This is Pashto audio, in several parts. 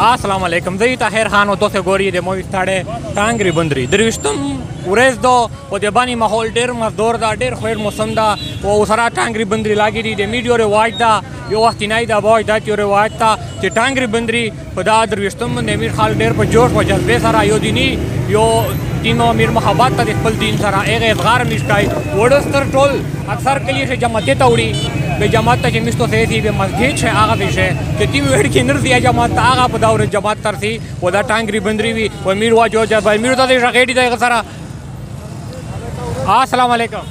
अस्सलाम वालेकुम زه طاهر خان او تاسو ګورئ د مووی ستاره ټانګري بندري درويشتم ورځ دو او د باندې ماحول ډیر مزدور دا ډیر خویر موسم دا او سره ټانګري بندري لاګي دي د میډیو رواج دا یو وخت نه دا وای دا یو رواج تا چې ټانګري بندري په دا درويشتم باندې امیر خال ډیر په جوش او جذبه سره یو دینی یو دینو امیر محبت ته خپل دین سره هغه اصغار نشکای وړستر ټول اکثر کلی سے جماعت ته وړي به جماعت ته مستو سي دي به مسجد شه هغه دي شه چې تی وړ کې نرسي جماعت هغه په داور جماعت ترسي و دا ټانګري بندري وي و امیر واجو جذبه امیر ته غېډي دا سره السلام علیکم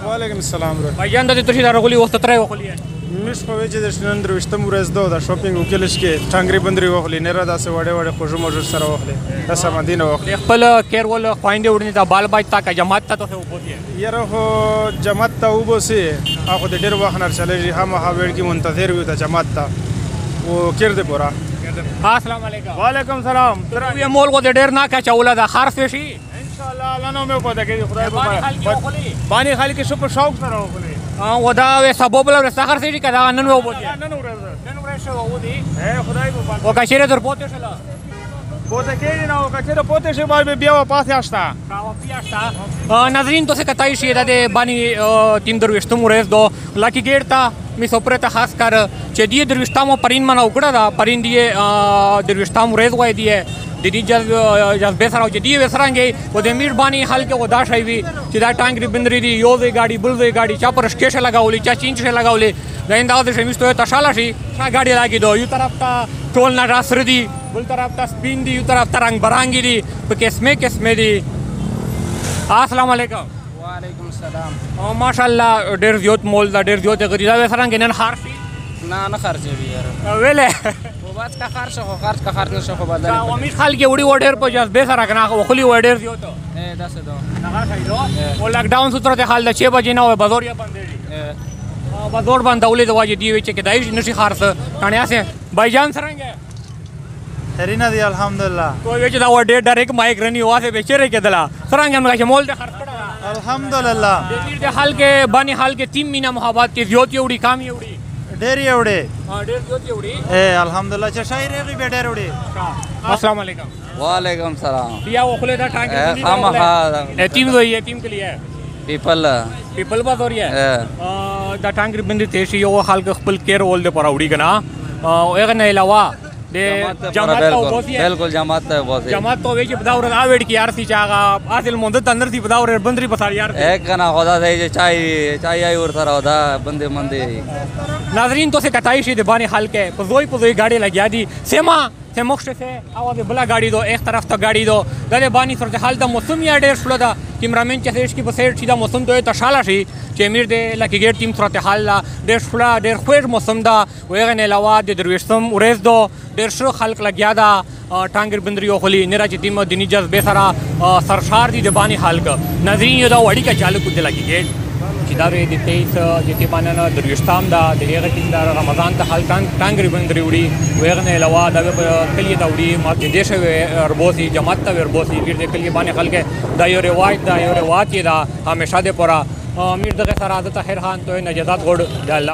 وعلیکم السلام بھائی جان د تشي درغلي وخت ترې وخلي مش په وجه د شنن دروشتم ورځ دو د شاپینګ وکیلش کې ټانګري بندري وخلي نه را داسه وړه وړه خوشو موجود سره وخلي تاسو مدینه وخلي خپل کیر ول خويندې وړني دا بال باج تا کا جماعت ته ته وبوتي یره هو جماعت ته وبوسي هغه د ډیر وخت نه چلېږي هم هاویر کې منتظر وي ته جماعت ته او کیر دې پورا السلام علیکم وعلیکم السلام تر یو مول کو د ډیر نه کا چوله دا خرف شي ان شاء الله لنو مې کو دا کې خدای په باندې خالي کې سپر شوق سره وخلي ودا سبب له سحر سي کدا نن وبوتي نن ورځ شو ودی خدای په او کشیره در پوتې شلا پوتې کې نه او کچره پوتې شي باندې بیا پاسه آشتا ناظرین تو سے کتای شي د باندې تیم درويشتم ورځ دو لاکی ګیر تا می سپرته خاص کر چې دی درويشتامو پرین منو کړه دا پرین دی درويشتام ورځ وای دی د دې جذبه سره چې دی وسرانګي و د امیر باندې حل کې ودا شي وي چې دا ټانګري بندري دی یو دی گاډي بل دی گاډي چا پر سټیشن لگاولې چا چینچ لگاولې دا انداز شمیستو ته شاله شي چا گاډي لاګي دو یو طرف ته ټول نه راسر دی بل طرف ته سپین دی یو طرف ته رنگ برانګي دی په قسمه دی السلام علیکم وعلیکم السلام او ماشاءالله ډیر زیات مول دا ډیر زیات غریدا وسرانګي نن خار شي نه خرڅوي یار ویله بس کا خرڅ خو خرڅ کا خرڅ نشو خو بدل او امیر خال کې وړي وډر په جذبه سره کنه وخلی وډر زیات داسه دو نغا خایلو او لاک ډاون سوتره ته حال د 6 بجې نه و بازاریا باندې بازار باندې ولې د واجی دی چې کدای نشي خارڅ کانیا سه بایجان سرنګ هرینا دی الحمدلله تو چې دا وډر ډایرک مایک رنی واسه بچره کېدلا سرنګ موږ چې مول ته خرڅ کړه الحمدلله د دې حال کې باندې حال کې 3 مینه محبت کې زیات یوړي کام یوړي ډېر یوړې ډېر زیات یوړي الحمدلله چې شاعر یې به ډېر وړي السلام علیکم وعلیکم السلام بیا وخله دا ټانګ یتیم دوی یتیم کے لیے پیپل بازاریا دا ټانګ بندي ته شی یو حال خپل کیر ول د پراوډي کنا او هغه نه علاوه جماعت بالکل جماعت ته بوزي جماعت تو وی چې بداور راوړ کی یار سی چاغه اصل مونږ ته اندر دی بداور بندري پسار یار ایک کنا خدا دې چای ای ور سره ودا بندې مندې ناظرین تو سے کتای شي د باندې حال کې پزوي گاډي لګیا دي سیما ته مخشه سے اواز بلا گاډي دو ایک طرف ته گاډي دو د باندې سره حال د موسم یا ډېر شلو دا کیمرامین چې سیش کی بسیر چې دا موسم ته تشاله شي چې امیر دې لکه ګیر ټیم سره حال ډېر شلا ډېر خوږ موسم دا وغه نه علاوه د درويشتم ورځ دو ډېر شو خلق لګیا دا ټانګر بندري او خلی نه راځي تیم دینی جذبه سره سرشار دي د باندې حال کا ناظرین یو دا وړي کا چالو کو د لګي ګیر چې دا د 23 د تیمانه درويشتام دا د هغه ټیم دا رمضان ته حال ټانګري بندري وړي وغه نه علاوه دا کلی دا وړي ما د دیش وربوسي جماعت ته وربوسي ګیر د کلی باندې خلک دا یو روایت دا همیشه د پورا امیر دغه سره عادت طاهر خان ته نجات غوړ د الله